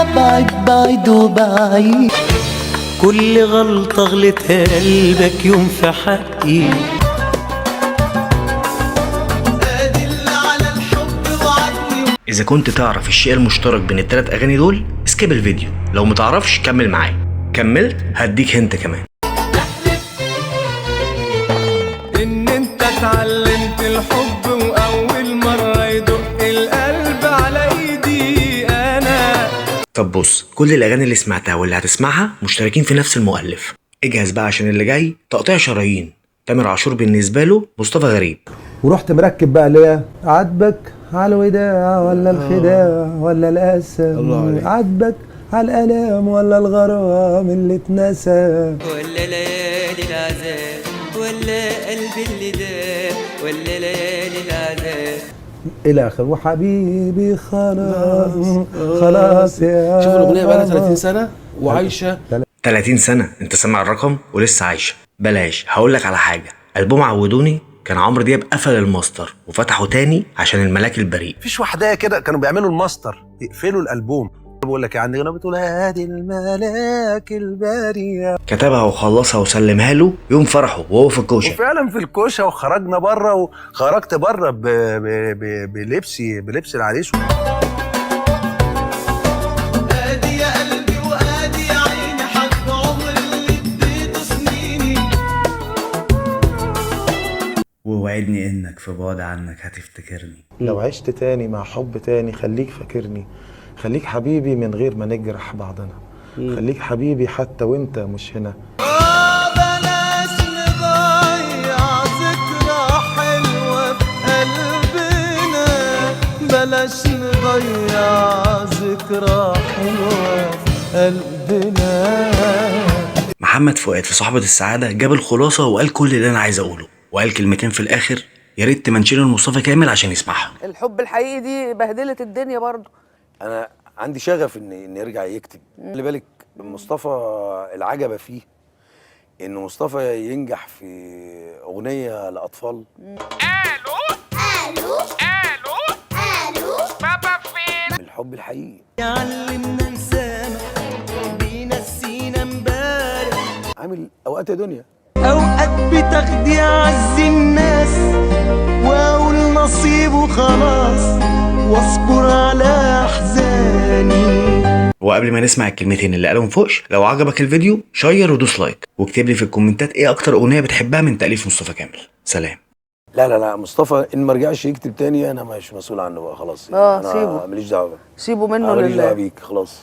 ابعد بعيد وبعيد. كل غلطة غلطها قلبك يوم في حقي. إذا كنت تعرف الشيء المشترك بين التلات أغاني دول اسكيب الفيديو، لو متعرفش كمل معايا. كملت هديك هنت كمان. إن أنت اتعلمت الحب وأول مرة يدق القلب على إيدي أنا. طب بص، كل الأغاني اللي سمعتها واللي هتسمعها مشتركين في نفس المؤلف. اجهز بقى عشان اللي جاي تقطيع شرايين. تامر عاشور بالنسبة له مصطفى غريب. ورحت مركب بقى ليه عاتبك على الوداع ولا الخداع ولا القسم، عاتبك على الالام ولا الغرام اللي اتنسى، ولا ليالي العذاب ولا قلبي اللي داب ولا ليالي العذاب الى اخر. وحبيبي خلاص خلاص يا شوف الاغنيه بقى لها 30 سنه وعايشه. 30 سنة انت سامع الرقم ولسه عايشة. بلاش، هقولك على حاجة. ألبوم عودوني كان عمرو دياب قفل الماستر وفتحه تاني عشان الملاك البريء. مفيش وحدايه كده كانوا بيعملوا الماستر يقفلوا الالبوم. بقول لك يعني انا بتقول هادي الملاك البريء. كتبها وخلصها وسلمها له يوم فرحه وهو في الكوشه. وفعلا في الكوشه وخرجنا بره، وخرجت بره بلبس العريس. ادي يا قلبي وادي يا عيني حق عمر اللي اديته سنيني. ووعدني انك في بعد عنك هتفتكرني. لو عشت تاني مع حب تاني خليك فاكرني، خليك حبيبي من غير ما نجرح بعضنا، خليك حبيبي حتى وانت مش هنا. بلاش نضيع ذكرى حلوة في قلبنا، بلاش نضيع ذكرى حلوة في قلبنا. محمد فؤاد في صحبة السعادة جاب الخلاصة وقال كل اللي أنا عايز أقوله، وقال كلمتين في الآخر يا ريت تمنشنوا لمصطفى كامل عشان يسمعها. الحب الحقيقي دي بهدلت الدنيا برضو. انا عندي شغف ان يرجع يكتب. خلي بالك مصطفى العجبه فيه ان مصطفى ينجح في اغنيه لاطفال. الو بابا فين الحب الحقيقي. يعلمنا نسامح بينسينا امبارح. عامل اوقات يا دنيا. اوقات بتاخدي اعز الناس واقول نصيب وخلاص واصبر على احزاني. وقبل ما نسمع الكلمتين اللي قالهم فوقش، لو عجبك الفيديو شير ودوس لايك، واكتب لي في الكومنتات ايه اكتر اغنيه بتحبها من تأليف مصطفى كامل. سلام. لا مصطفى ان ما رجعش يكتب تاني انا مش مسؤول عنه بقى خلاص. أنا سيبه، ماليش دعوه، سيبه منه ماليش دعوه لله. بيك خلاص.